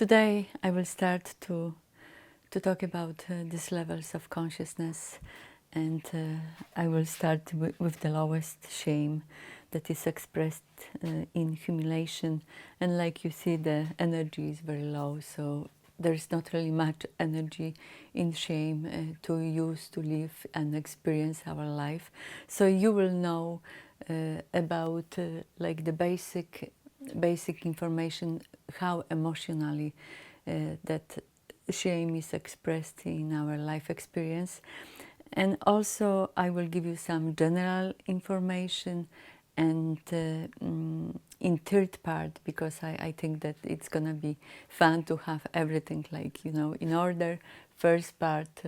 Today I will start to talk about these levels of consciousness, and I will start with the lowest shame that is expressed in humiliation. And like you see, the energy is very low, so there is not really much energy in shame to use to live and experience our life. So you will know about like the basic information, how emotionally that shame is expressed in our life experience. And also I will give you some general information, and in third part, because I think that it's gonna be fun to have everything like, you know, in order. First part,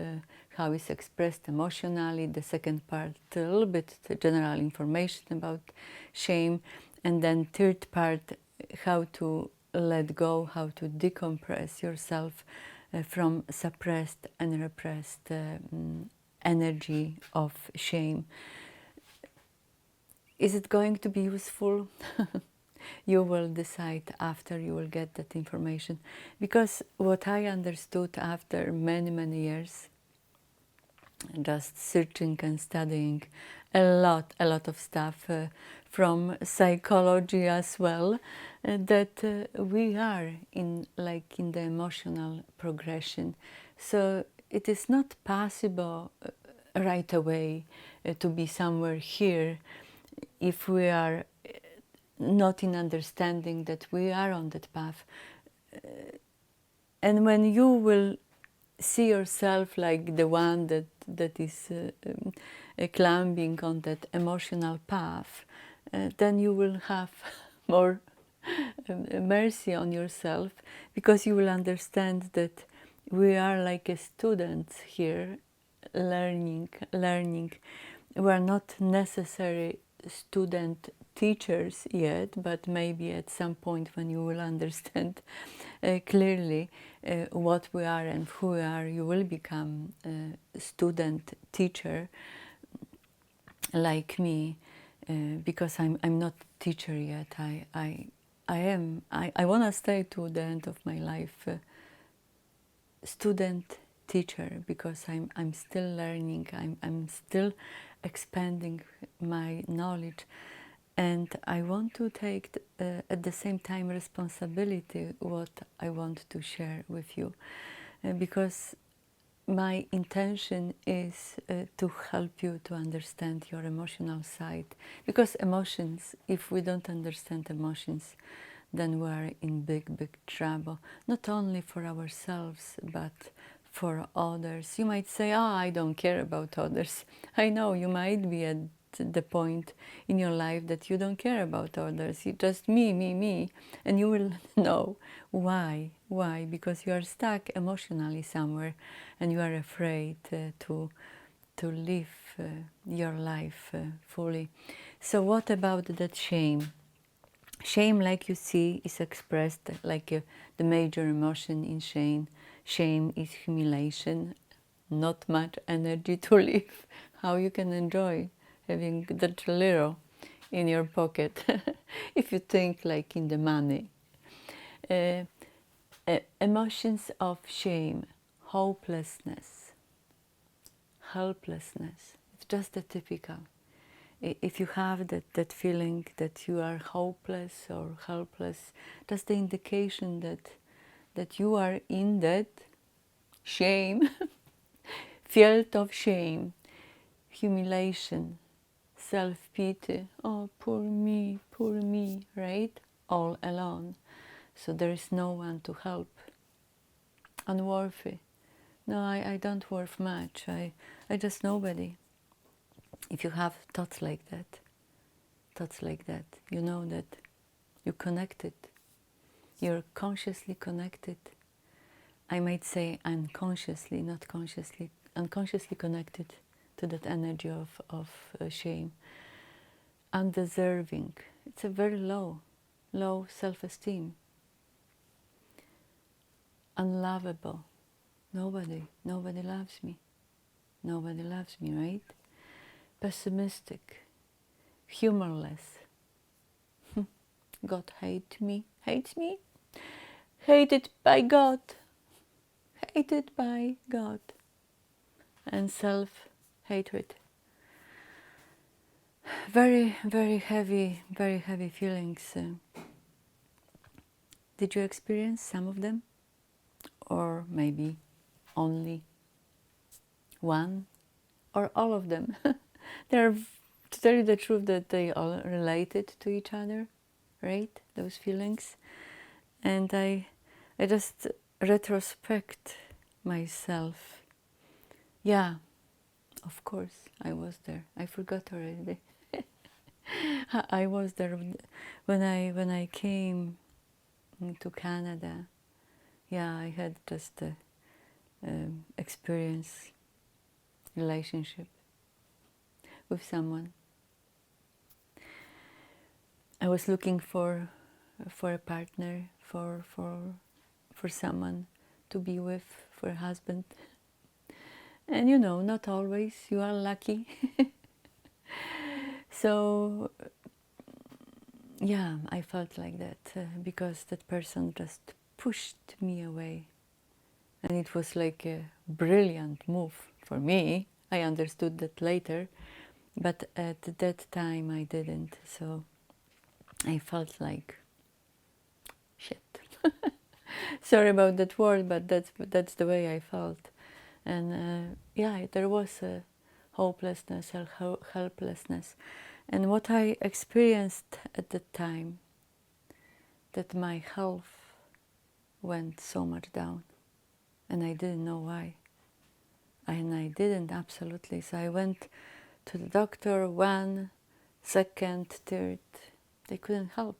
how it's expressed emotionally. The second part, a little bit general information about shame. And then third part, how to let go, how to decompress yourself from suppressed and repressed energy of shame. Is it going to be useful? You will decide after you will get that information. Because what I understood after many years, just searching and studying a lot of stuff from psychology as well, that we are in the emotional progression. So it is not possible right away to be somewhere here if we are not in understanding that we are on that path. And when you will see yourself like the one that is climbing on that emotional path, then you will have more mercy on yourself, because you will understand that we are like a students here, learning. We are not necessary student teachers yet, but maybe at some point when you will understand clearly what we are and who we are, you will become a student teacher like me, because I'm not teacher yet. I want to stay to the end of my life student teacher, because I'm still learning, I'm still expanding my knowledge, and I want to take at the same time responsibility what I want to share with you, because my intention is to help you to understand your emotional side. Because emotions, if we don't understand emotions, then we are in big trouble, not only for ourselves but for others. You might say, oh, I don't care about others. I know you might be at the point in your life that you don't care about others. You just me, and you will know why. Because you are stuck emotionally somewhere, and you are afraid to live your life fully. So what about that shame? Shame, like you see, is expressed like the major emotion in shame. Shame is humiliation, not much energy to live. How you can enjoy having that little in your pocket if you think like in the money. Emotions of shame, hopelessness, helplessness. It's just a typical. If you have that feeling that you are hopeless or helpless, that's the indication that you are in that shame, field of shame, humiliation, self-pity. Oh, poor me, right? All alone. So there is no one to help. Unworthy. No, I don't worth much. I just nobody. If you have thoughts like that, you know that you're connected. You're consciously connected. I might say unconsciously, not consciously, unconsciously connected to that energy of shame. Undeserving. It's a very low self-esteem. Unlovable. Nobody loves me. Nobody loves me, right? Pessimistic. Humorless. God hates me. hated by God, hated by God, and self-hatred. Very, very heavy feelings. Did you experience some of them? Or maybe only one? Or all of them? They're, to tell you the truth, that they all related to each other, right? Those feelings. And I just retrospect myself. Yeah, of course, I was there. I forgot already. I was there when I came to Canada. Yeah, I had just a experience, relationship with someone. I was looking for a partner, for someone to be with, for a husband. And you know, not always you are lucky. So yeah, I felt like that because that person just pushed me away. And it was like a brilliant move for me. I understood that later, but at that time I didn't. So I felt like shit. Sorry about that word, but that's the way I felt. And yeah, there was a hopelessness, helplessness. And what I experienced at that time, that my health went so much down, and I didn't know why. And I didn't, absolutely. So I went to the doctor, one, second, third. They couldn't help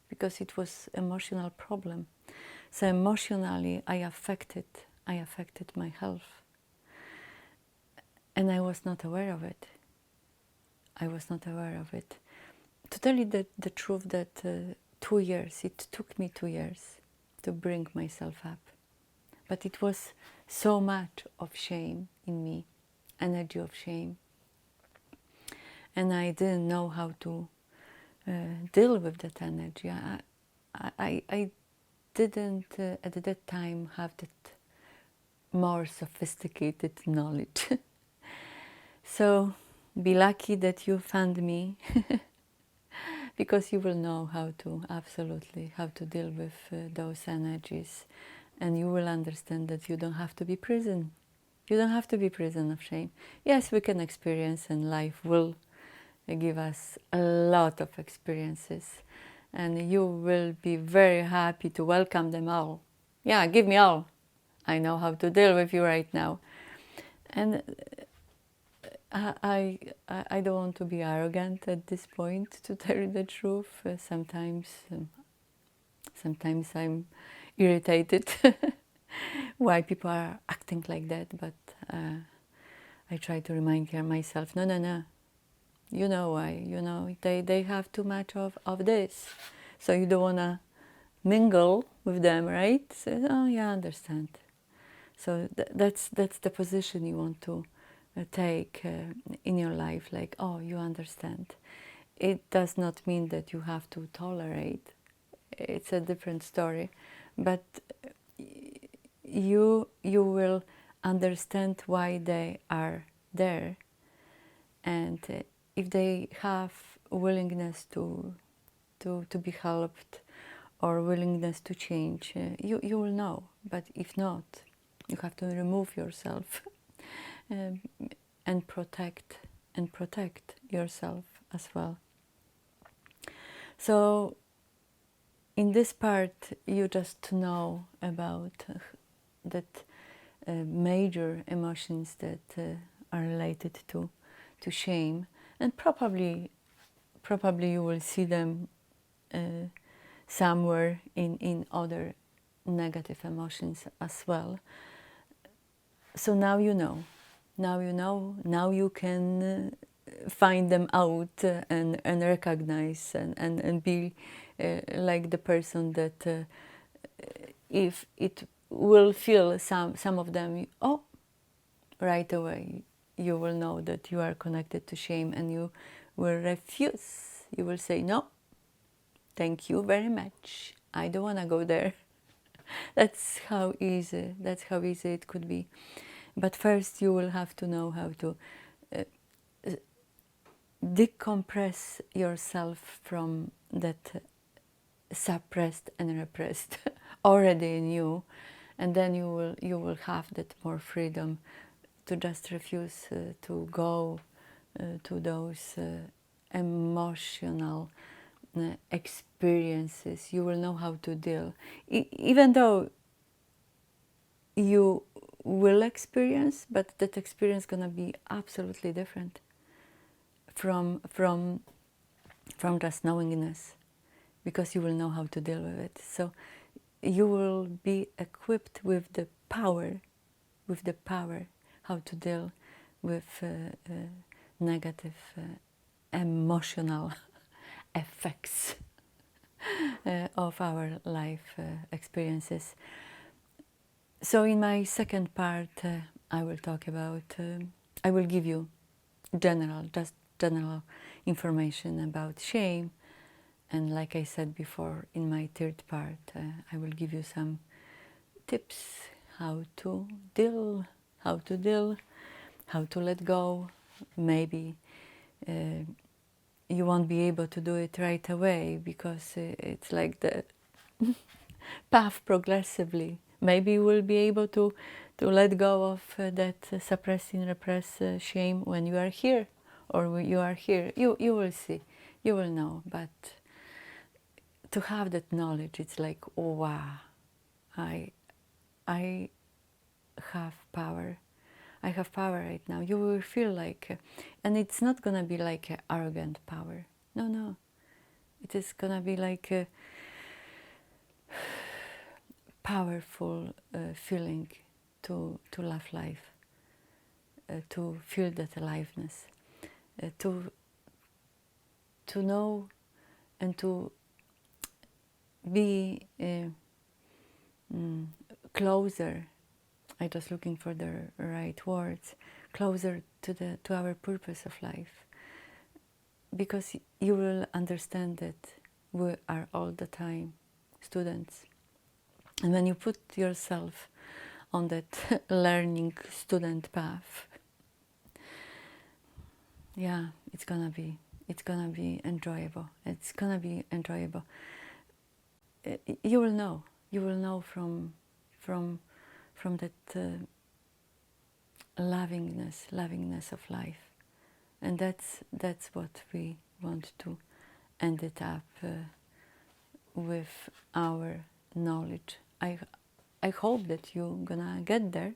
because it was emotional problem. So emotionally, I affected my health. And I was not aware of it. I was not aware of it. To tell you the truth, that 2 years, it took me 2 years to bring myself up. But it was so much of shame in me, energy of shame. And I didn't know how to deal with that energy. I didn't at that time have that more sophisticated knowledge. So be lucky that you found me, because you will know how to, absolutely, how to deal with those energies, and you will understand that you don't have to be prison. You don't have to be prison of shame. Yes, we can experience, and life will give us a lot of experiences, and you will be very happy to welcome them all. Yeah, give me all. I know how to deal with you right now. And I don't want to be arrogant at this point, to tell you the truth. Sometimes I'm irritated why people are acting like that, but I try to remind myself, no, you know why, you know, they have too much of this, so you don't want to mingle with them, right? So, oh yeah, I understand. So that's the position you want to take in your life, like, oh, you understand. It does not mean that you have to tolerate. It's a different story, but you will understand why they are there, and if they have willingness to be helped, or willingness to change, you will know. But if not, you have to remove yourself um, and protect yourself as well. So in this part, you just know about that major emotions that are related to shame, and probably you will see them somewhere in other negative emotions as well. So now you know. Now you can find them out and recognize and be like the person that if it will feel some of them, oh, right away you will know that you are connected to shame, and you will refuse. You will say, no, thank you very much. I don't want to go there. That's how easy. That's how easy it could be. But first, you will have to know how to decompress yourself from that suppressed and repressed already in you, and then you will have that more freedom to just refuse to go to those emotional experiences. You will know how to deal, even though you will experience, but that experience gonna be absolutely different from just knowingness, because you will know how to deal with it. So you will be equipped with the power, how to deal with negative emotional effects of our life experiences. So in my second part, I will talk about, I will give you just general information about shame. And like I said before, in my third part, I will give you some tips how to deal, how to let go. Maybe you won't be able to do it right away, because it's like the path progressively. Maybe you will be able to let go of that suppressing, repressed shame when you are here, or when you are here. You will see, you will know. But to have that knowledge, it's like, oh, wow, I have power. I have power right now. You will feel like, and it's not gonna be like an arrogant power. No, no. It is gonna be like a powerful feeling to love life, to feel that aliveness, to know and to be closer. I'm just looking for the right words. Closer to our purpose of life, because you will understand that we are all the time students, and when you put yourself on that learning student path, yeah, it's gonna be enjoyable. It's gonna be enjoyable. You will know from that lovingness of life, and that's what we want to end it up with our knowledge. I hope that you're gonna get there.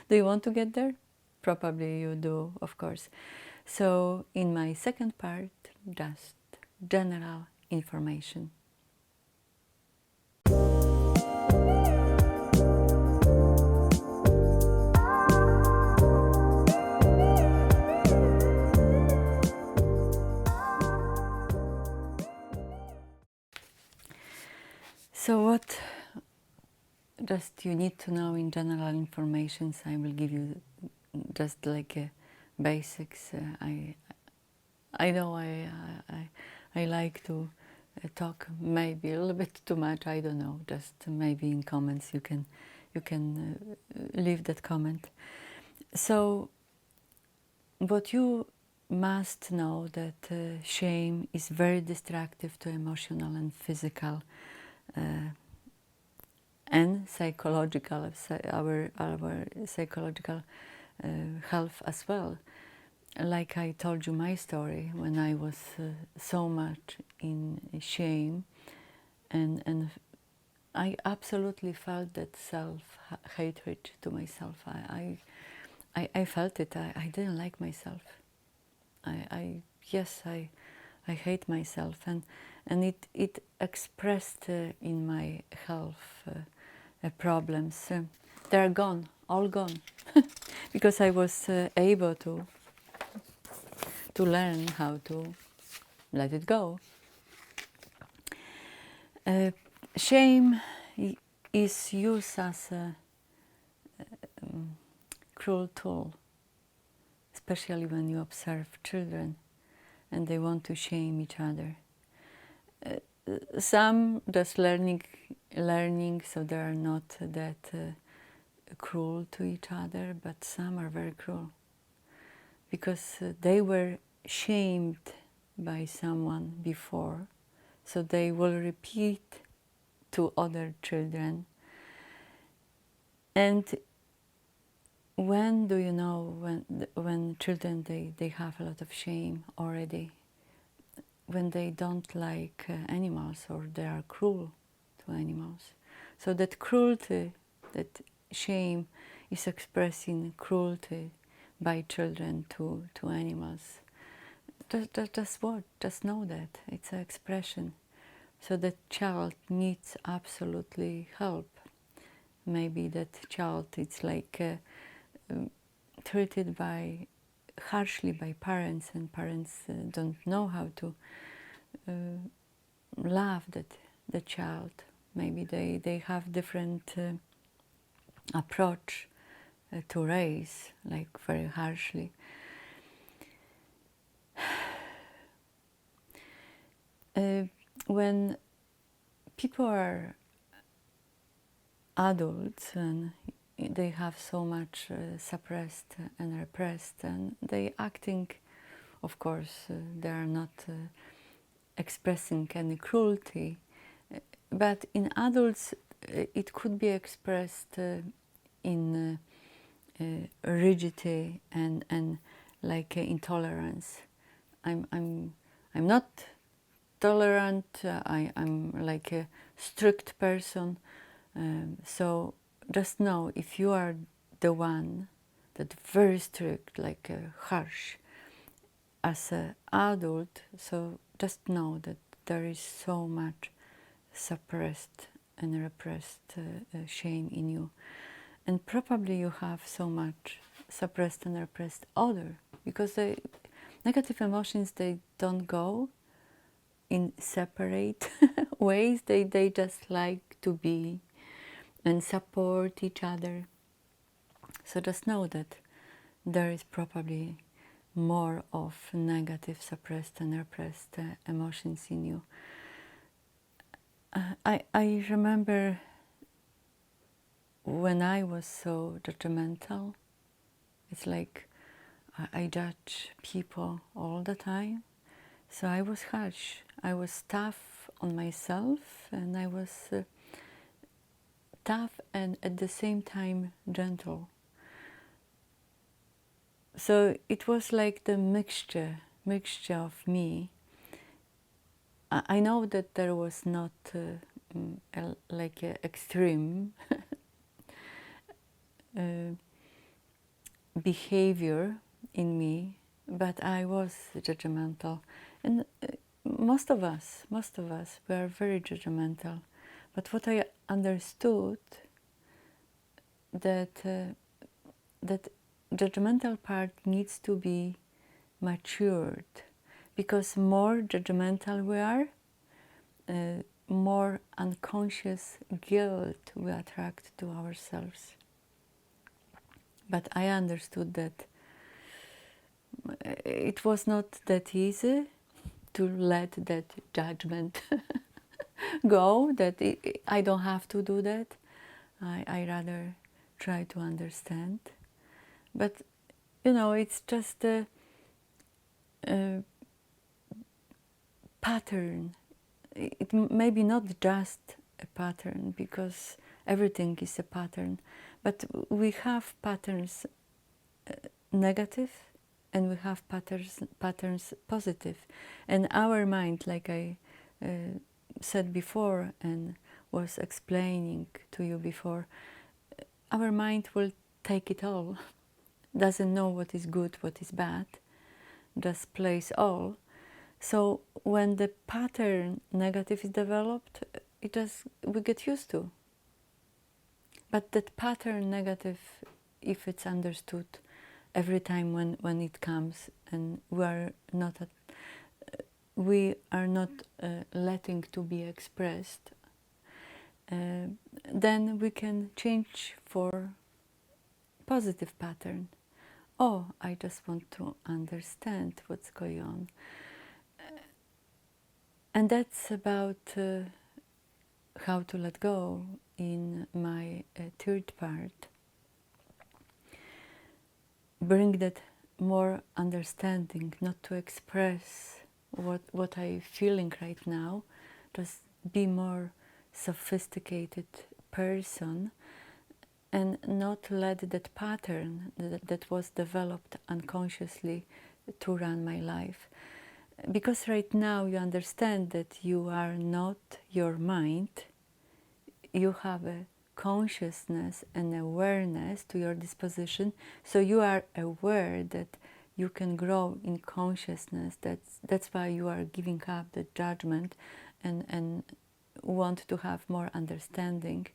Do you want to get there? Probably you do, of course. So in my second part, just general information. So what just you need to know in general information, so I will give you just like basics. I know I like to talk maybe a little bit too much. I don't know. Just maybe in comments you can leave that comment. So what you must know, that shame is very destructive to emotional and physical and psychological, our psychological health as well. Like I told you my story, when I was so much in shame, and I absolutely felt that self-hatred to myself. I felt it. I didn't like myself. Yes, I hate myself, and it expressed in my health problems. They're gone, all gone, because I was able to learn how to let it go. Shame is used as a cruel tool, especially when you observe children and they want to shame each other. Some just learning learning, so they are not that cruel to each other, but some are very cruel because they were shamed by someone before, so they will repeat to other children. And when do you know when children they have a lot of shame already? When they don't like animals, or they are cruel to animals. So that cruelty, that shame is expressing cruelty by children to animals. Just what? Just know that. It's an expression. So that child needs absolutely help. Maybe that child is like treated harshly by parents, and parents don't know how to love the child. Maybe they have different approach to raise, like very harshly. When people are adults and they have so much suppressed and repressed, and they acting, of course, they are not expressing any cruelty, but in adults it could be expressed in rigidity and like intolerance. I'm not tolerant. I'm like a strict person. So just know, if you are the one that very strict, like harsh as an adult, so just know that there is so much suppressed and repressed shame in you, and probably you have so much suppressed and repressed other, because the negative emotions, they don't go in separate ways. They just like to be and support each other. So just know that there is probably more of negative, suppressed and repressed emotions in you. I remember when I was so judgmental, it's like I judge people all the time. So I was harsh. I was tough on myself, and I was tough and at the same time gentle. So it was like the mixture of me. I know that there was not like an extreme behavior in me, but I was judgmental, and most of us, we are very judgmental. But what I understood, that that judgmental part needs to be matured, because more judgmental we are, more unconscious guilt we attract to ourselves. But I understood that it was not that easy to let that judgment go, that I don't have to do that. I rather try to understand. But, you know, it's just a pattern. It may be not just a pattern, because everything is a pattern, but we have patterns negative, and we have patterns positive. And our mind, like I said before and was explaining to you before, our mind will take it all. Doesn't know what is good, what is bad, just plays all. So when the pattern negative is developed, we get used to. But that pattern negative, if it's understood every time when it comes, and we are not letting to be expressed, then we can change for positive pattern. Oh, I just want to understand what's going on. And that's about how to let go in my third part, bring that more understanding, not to express what I'm feeling right now, just be more sophisticated person and not let that pattern that was developed unconsciously to run my life. Because right now you understand that you are not your mind, you have a consciousness and awareness to your disposition, so you are aware that you can grow in consciousness. That's why you are giving up the judgment and want to have more understanding.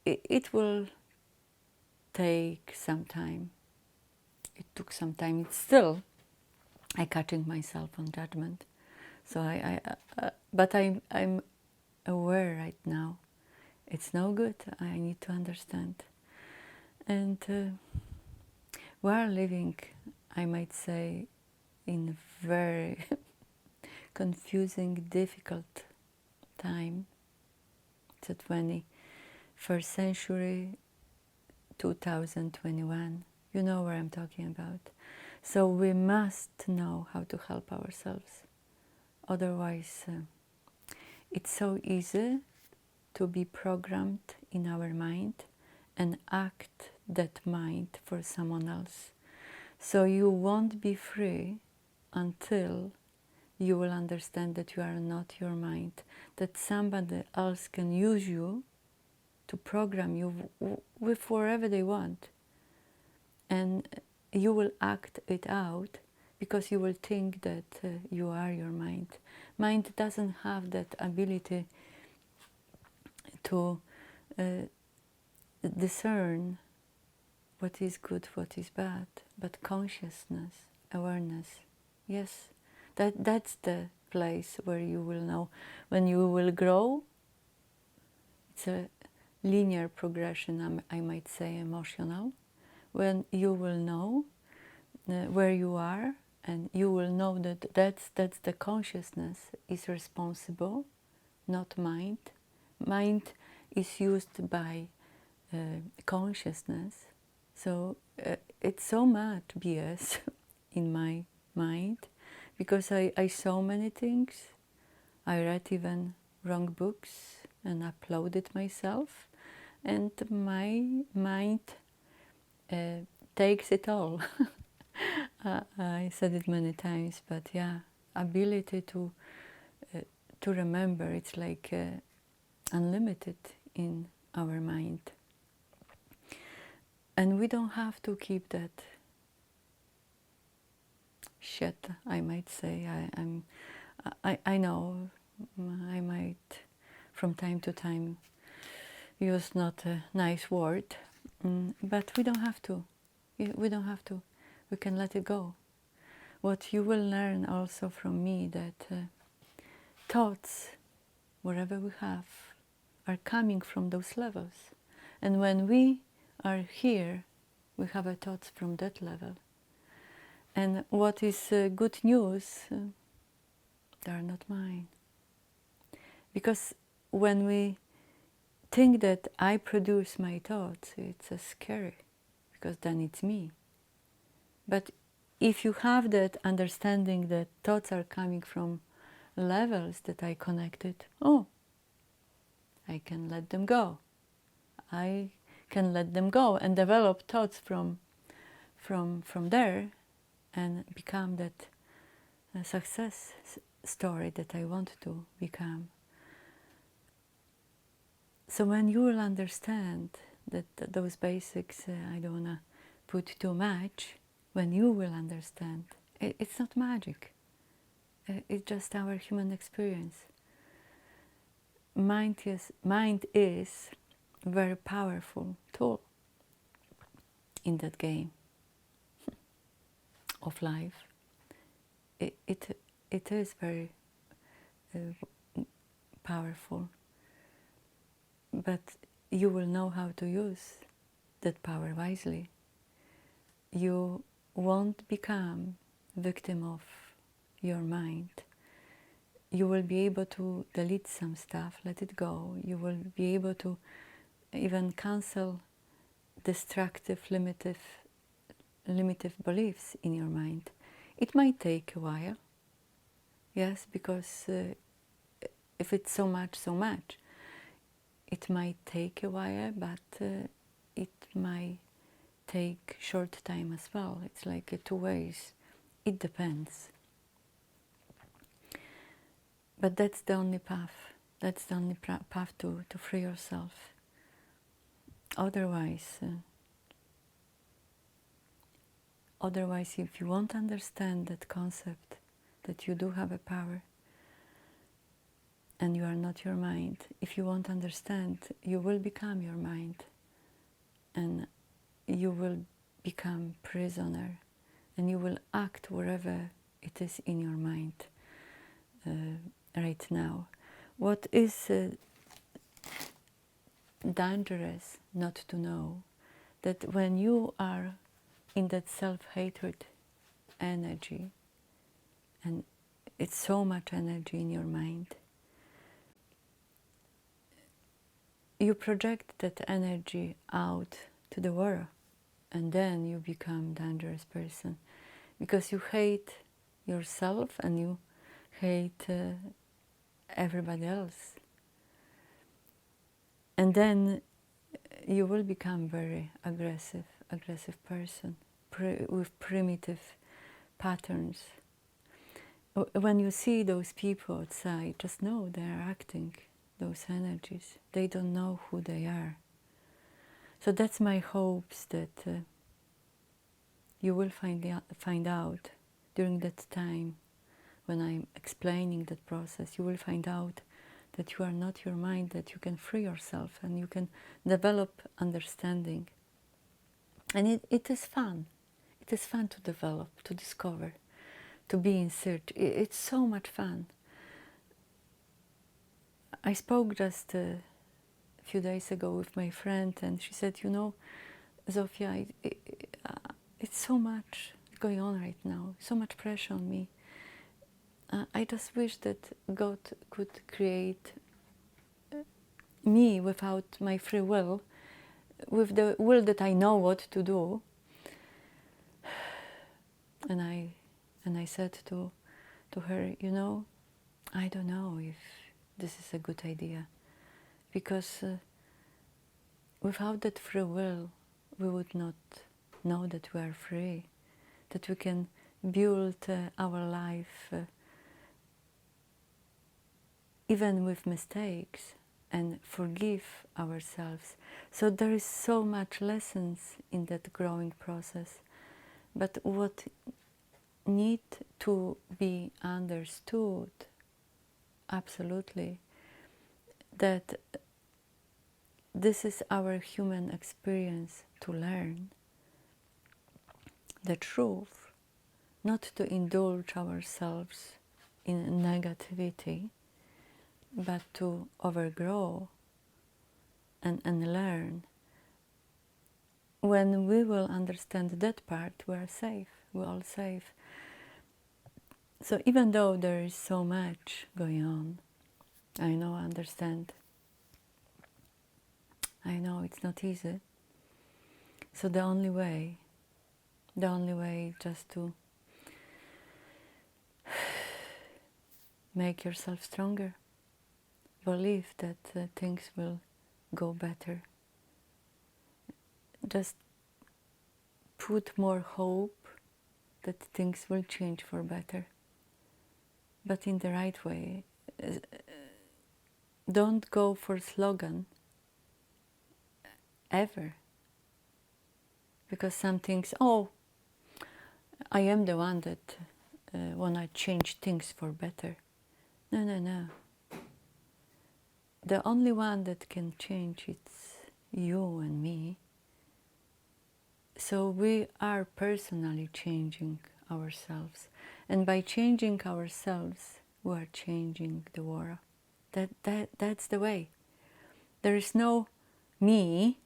It will take some time. It took some time. It's still I catching myself on judgment. So but I'm aware right now. It's no good. I need to understand. And we are living, I might say, in a very confusing, difficult time. It's the 21st century, 2021. You know where I'm talking about. So we must know how to help ourselves. Otherwise, it's so easy to be programmed in our mind and act that mind for someone else. So you won't be free until you will understand that you are not your mind, that somebody else can use you to program you with whatever they want. And you will act it out because you will think that you are your mind. Mind doesn't have that ability to discern what is good, what is bad, but consciousness, awareness, yes, that's the place where you will know. When you will grow, it's a linear progression, I might say, emotional. When you will know where you are, and you will know that that's the consciousness is responsible, not mind. Mind is used by consciousness. So it's so much BS in my mind, because I saw many things. I read even wrong books and uploaded myself, and my mind takes it all. I said it many times, but yeah, ability to remember, it's like unlimited in our mind. And we don't have to keep that shit, I might say. I know I might from time to time use not a nice word, but we don't have to. We don't have to. We can let it go. What you will learn also from me, that thoughts, wherever we have, are coming from those levels. And when we are here, we have a thoughts from that level. And what is good news, they are not mine. Because when we think that I produce my thoughts, it's scary, because then it's me. But if you have that understanding that thoughts are coming from levels that I connected, oh, I can let them go. I can let them go and develop thoughts from there, and become that success story that I want to become. So when you will understand that those basics, I don't want to put too much, when you will understand, it's not magic. It's just our human experience. Mind is a very powerful tool in that game of life. It is very powerful, but you will know how to use that power wisely. You won't become victim of your mind. you will be able to delete some stuff, let it go. You will be able to even cancel destructive, limited beliefs in your mind. It might take a while, yes, because if it's so much, it might take a while, but it might take short time as well. It's like two ways. It depends. But that's the only path. That's the only path to free yourself. Otherwise, if you won't understand that concept, that you do have a power, and you are not your mind, if you won't understand, you will become your mind, and you will become prisoner, and you will act wherever it is in your mind right now. What is dangerous not to know, that when you are in that self-hatred energy, and it's so much energy in your mind, you project that energy out to the world, and then you become a dangerous person, because you hate yourself and you hate everybody else. And then you will become very aggressive person, with primitive patterns. When you see those people outside, just know they are acting those energies. They don't know who they are. So that's my hopes, that you will find out during that time when I'm explaining that process. You will find out that you are not your mind, that you can free yourself and you can develop understanding. And it is fun. It is fun to develop, to discover, to be in search. It's so much fun. I spoke just a few days ago with my friend, and she said, you know, Zofia, it's so much going on right now, so much pressure on me. I just wish that God could create me without my free will, with the will that I know what to do. And I said to her, you know, I don't know if this is a good idea, because without that free will, we would not know that we are free, that we can build our life even with mistakes, and forgive ourselves. So there is so much lessons in that growing process. But what need to be understood, absolutely, that this is our human experience to learn the truth, not to indulge ourselves in negativity, but to overgrow and learn. When we will understand that part, we are safe, we're all safe. So even though there is so much going on, I know, I understand. I know it's not easy. So the only way just to make yourself stronger. Believe that things will go better. Just put more hope that things will change for better, but in the right way. Don't go for slogan ever, because some things, oh, I am the one that wanna change things for better. No. The only one that can change, it's you and me. So we are personally changing ourselves, and by changing ourselves, we are changing the world. That's the way. There is no me,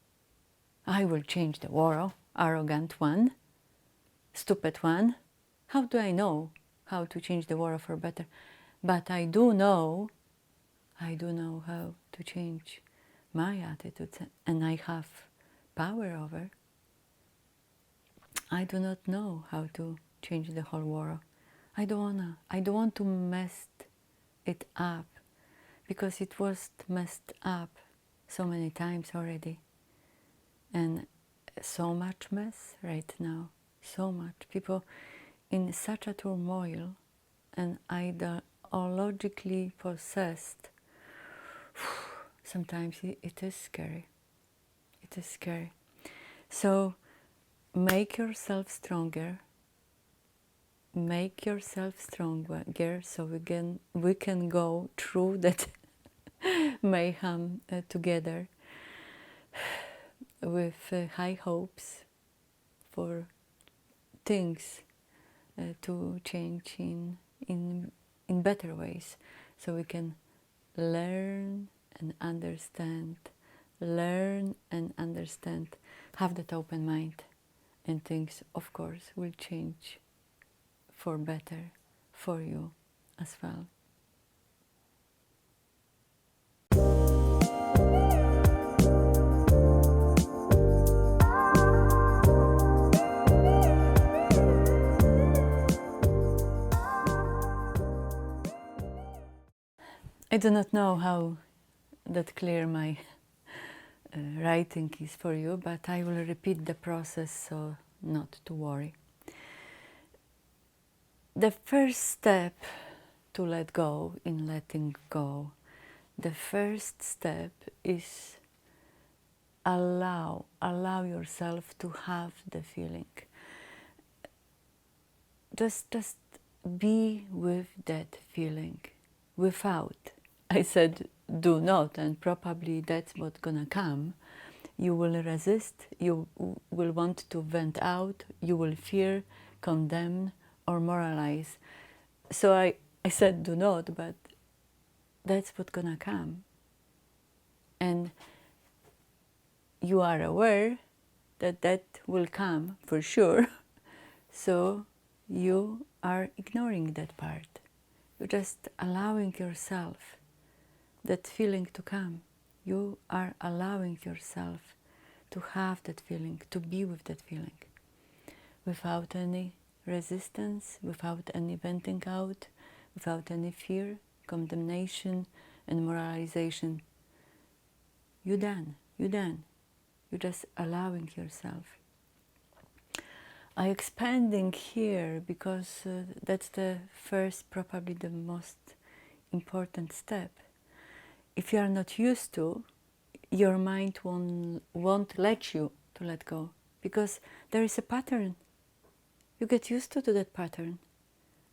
I will change the world, arrogant one, stupid one. How do I know how to change the world for better? But I do know how to change my attitudes, and I have power over. I do not know how to change the whole world. I don't want to mess it up, because it was messed up so many times already. And so much mess right now, so much. People in such a turmoil and ideologically possessed. Sometimes it is scary. It is scary. So make yourself stronger. Make yourself stronger so we can go through that mayhem together with high hopes for things to change in better ways, so we can learn and understand, have that open mind, and things, of course, will change for better for you as well. I do not know how that clear my writing is for you, but I will repeat the process, so not to worry. The first step to let go in letting go, the first step is allow yourself to have the feeling. Just be with that feeling without. I said do not, and probably that's what's gonna come. You will resist, you will want to vent out, you will fear, condemn, or moralize. So I said do not, but that's what's gonna come. And you are aware that that will come for sure. So you are ignoring that part. You're just allowing yourself that feeling to come. You are allowing yourself to have that feeling, to be with that feeling, without any resistance, without any venting out, without any fear, condemnation, and moralization. You're done. You're just allowing yourself. I'm expanding here because that's the first, probably the most important step. If you are not used to, your mind won't let you to let go, because there is a pattern. You get used to that pattern,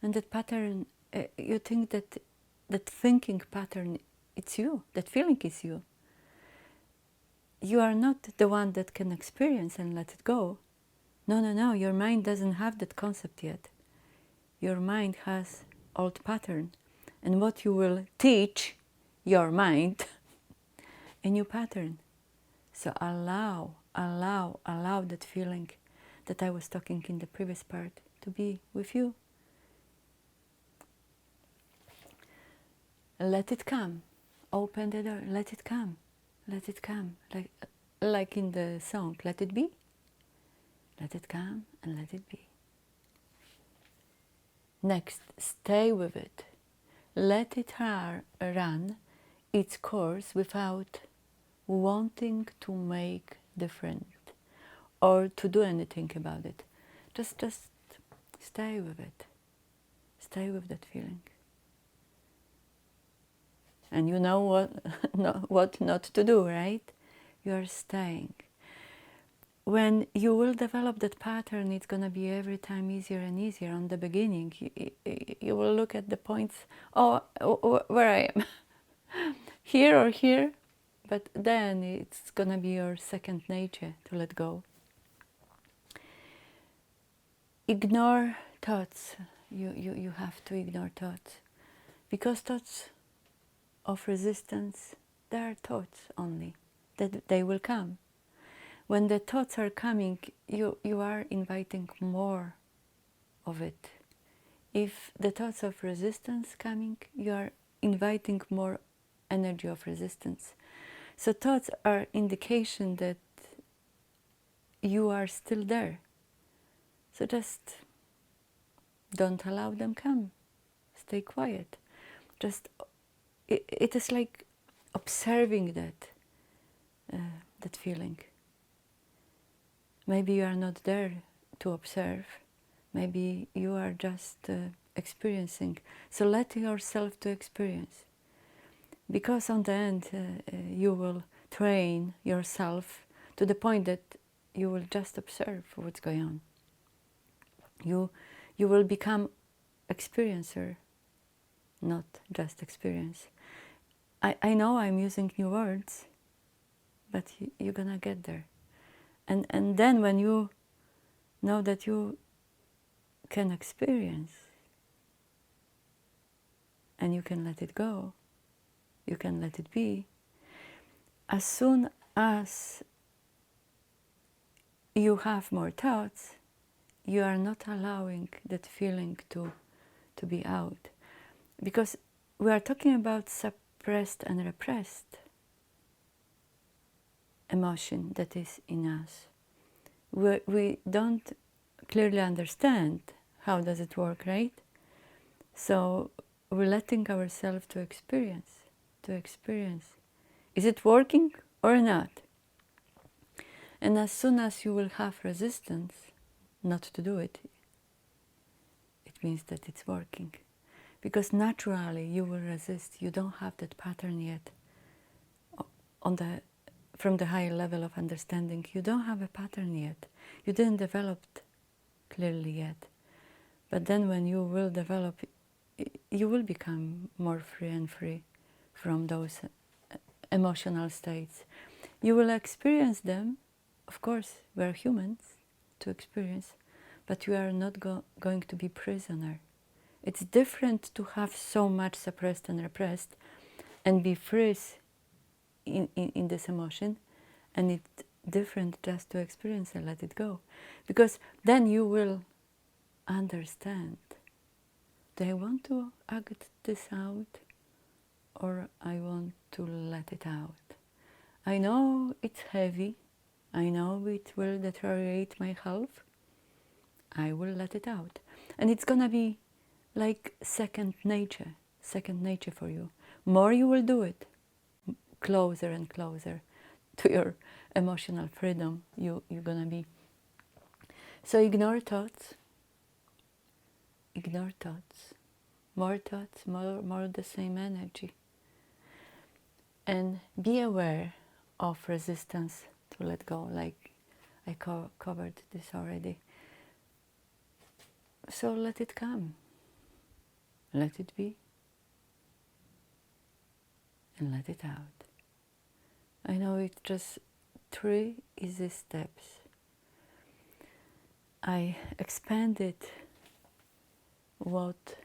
and that pattern, you think that thinking pattern, it's you, that feeling is you. You are not the one that can experience and let it go. No, your mind doesn't have that concept yet. Your mind has old pattern, and what you will teach your mind a new pattern. So allow that feeling that I was talking in the previous part to be with you. Let it come. Open the door. Let it come. Let it come. Like in the song, let it be. Let it come and let it be. Next, stay with it. Let it run its course without wanting to make different or to do anything about it. Just stay with it. Stay with that feeling. And you know what not to do, right? You are staying. When you will develop that pattern, it's going to be every time easier and easier. On the beginning, you will look at the points, where I am, here or here, but then it's going to be your second nature to let go. Ignore thoughts. You have to ignore thoughts, because thoughts of resistance, they are thoughts only, that they will come. When the thoughts are coming, you are inviting more of it If the thoughts of resistance coming, you are inviting more energy of resistance. So thoughts are indication that you are still there. So just don't allow them come. Stay quiet. Just it is like observing that feeling. Maybe you are not there to observe. Maybe you are just experiencing. So let yourself to experience. Because on the end, you will train yourself to the point that you will just observe what's going on. You will become experiencer, not just experience. I know I'm using new words, but you're gonna get there. And then when you know that you can experience and you can let it go, you can let it be, as soon as you have more thoughts, you are not allowing that feeling to be out. Because we are talking about suppressed and repressed emotion that is in us. We don't clearly understand how does it work, right? So we're letting ourselves to experience. Is it working or not? And as soon as you will have resistance not to do it, it means that it's working. Because naturally you will resist. You don't have that pattern yet. From the higher level of understanding, you don't have a pattern yet. You didn't develop it clearly yet. But then when you will develop, you will become more free and free from those emotional states. You will experience them. Of course, we are humans to experience, but you are not going to be prisoner. It's different to have so much suppressed and repressed and be free in this emotion, and it's different just to experience and let it go. Because then you will understand, do I want to act this out or I want to let it out? I know it's heavy, I know it will deteriorate my health, I will let it out. And it's gonna be like second nature for you. More you will do it, closer and closer to your emotional freedom you're gonna be. So ignore thoughts, more thoughts, more the same energy. And be aware of resistance to let go, like I covered this already. So let it come, let it be, and let it out. I know it's just 3 easy steps. I expanded what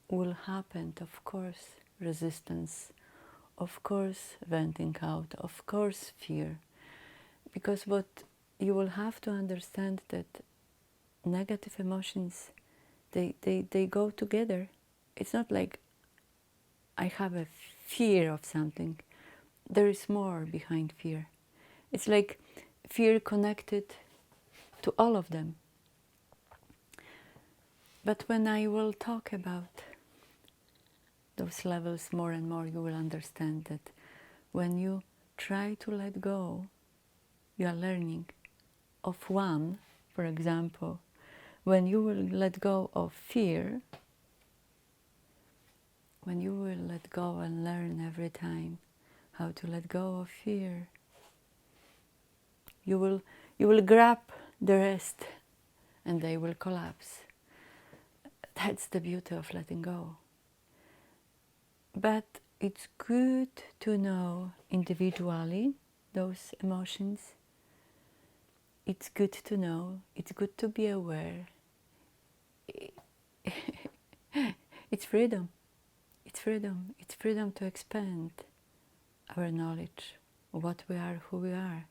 will happen, of course, resistance, of course, venting out, of course, fear. Because what you will have to understand that negative emotions, they go together. It's not like I have a fear of something. There is more behind fear. It's like fear connected to all of them. But when I will talk about those levels more and more, you will understand that when you try to let go, you are learning of one. For example, when you will let go of fear, when you will let go and learn every time how to let go of fear, you will grab the rest and they will collapse. That's the beauty of letting go. But it's good to know individually those emotions. It's good to know, it's good to be aware. It's freedom. It's freedom. It's freedom to expand our knowledge of what we are, who we are.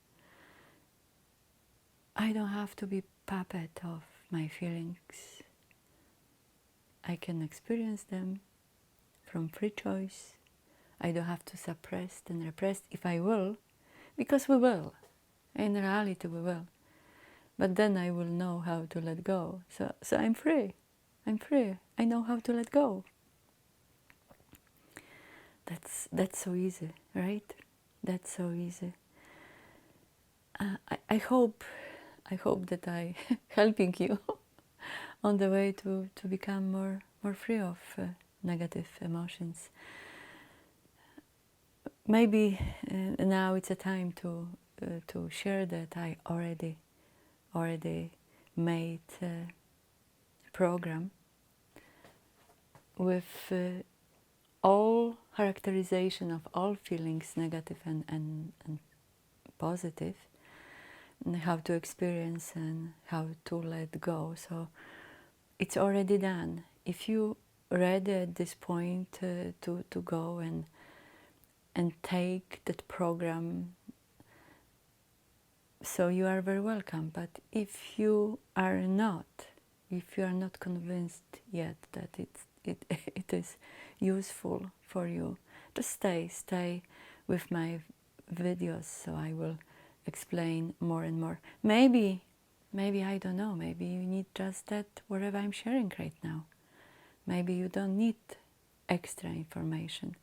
I don't have to be puppet of my feelings. I can experience them from free choice. I don't have to suppress and repress if I will, because we will. In reality, we will. But then I will know how to let go. So I'm free. I'm free. I know how to let go. That's so easy, right? That's so easy. I hope that I helping you on the way to become more free of negative emotions. Maybe now it's a time to share that I already made a program with all characterization of all feelings, negative and positive, and how to experience and how to let go. So it's already done. If you ready at this point to go and take that program, so you are very welcome. But if you are not convinced yet that it is useful for you, just stay with my videos, so I will explain more and more. Maybe I don't know, maybe you need just that whatever I'm sharing right now. Maybe you don't need extra information.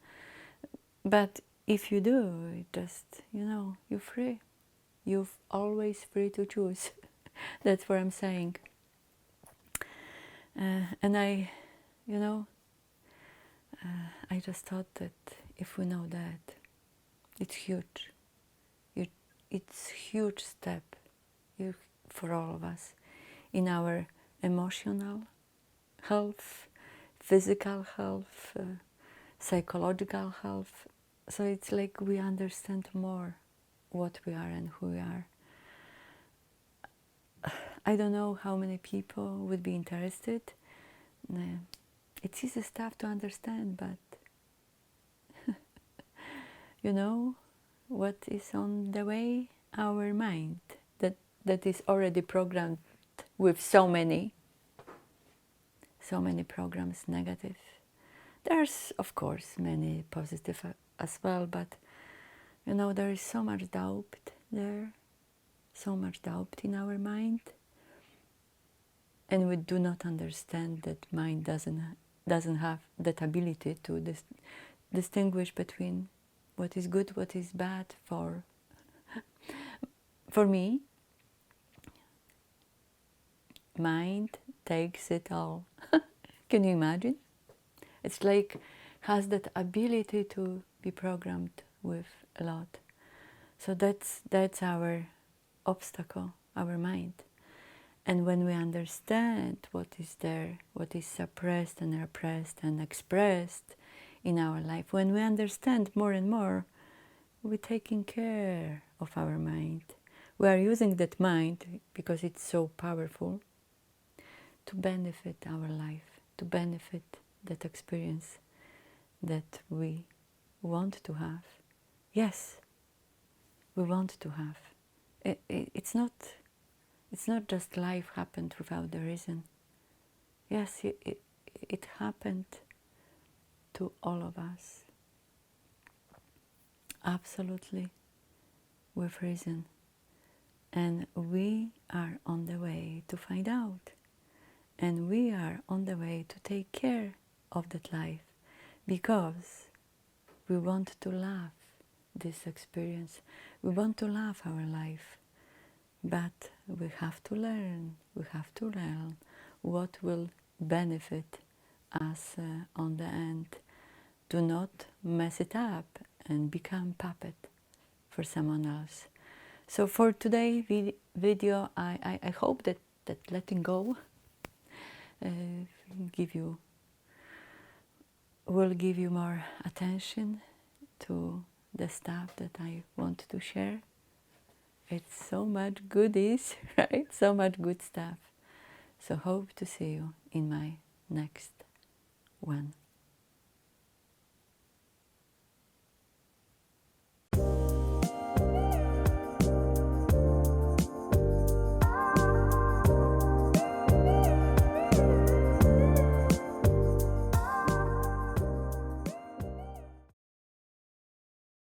But if you do, just, you're free. You're always free to choose. That's what I'm saying. And I just thought that if we know that, it's huge. It's huge step for all of us in our emotional health, physical health, psychological health. So it's like we understand more what we are and who we are. I don't know how many people would be interested. It's easy stuff to understand, but what is on the way? Our mind that is already programmed with so many programs, negative. There's of course many positive as well, but there is so much doubt there, so much doubt in our mind, and we do not understand that mind doesn't have that ability to distinguish between what is good, what is bad. For me, mind takes it all. Can you imagine? It's like has that ability to be programmed with a lot. So that's our obstacle, our mind. And when we understand what is there, what is suppressed and repressed and expressed in our life, when we understand more and more, we're taking care of our mind. We are using that mind, because it's so powerful, to benefit our life, to benefit that experience that we want to have. Yes, we want to have. It's not just life happened without the reason. Yes, it happened to all of us. Absolutely with reason. And we are on the way to find out. And we are on the way to take care of that life, because we want to love this experience. We want to love our life. But we have to learn what will benefit us on the end. Do not mess it up and become puppet for someone else. So for today's video, I hope that letting go will give you more attention to the stuff that I want to share. It's so much goodies, right? So much good stuff. So hope to see you in my next one.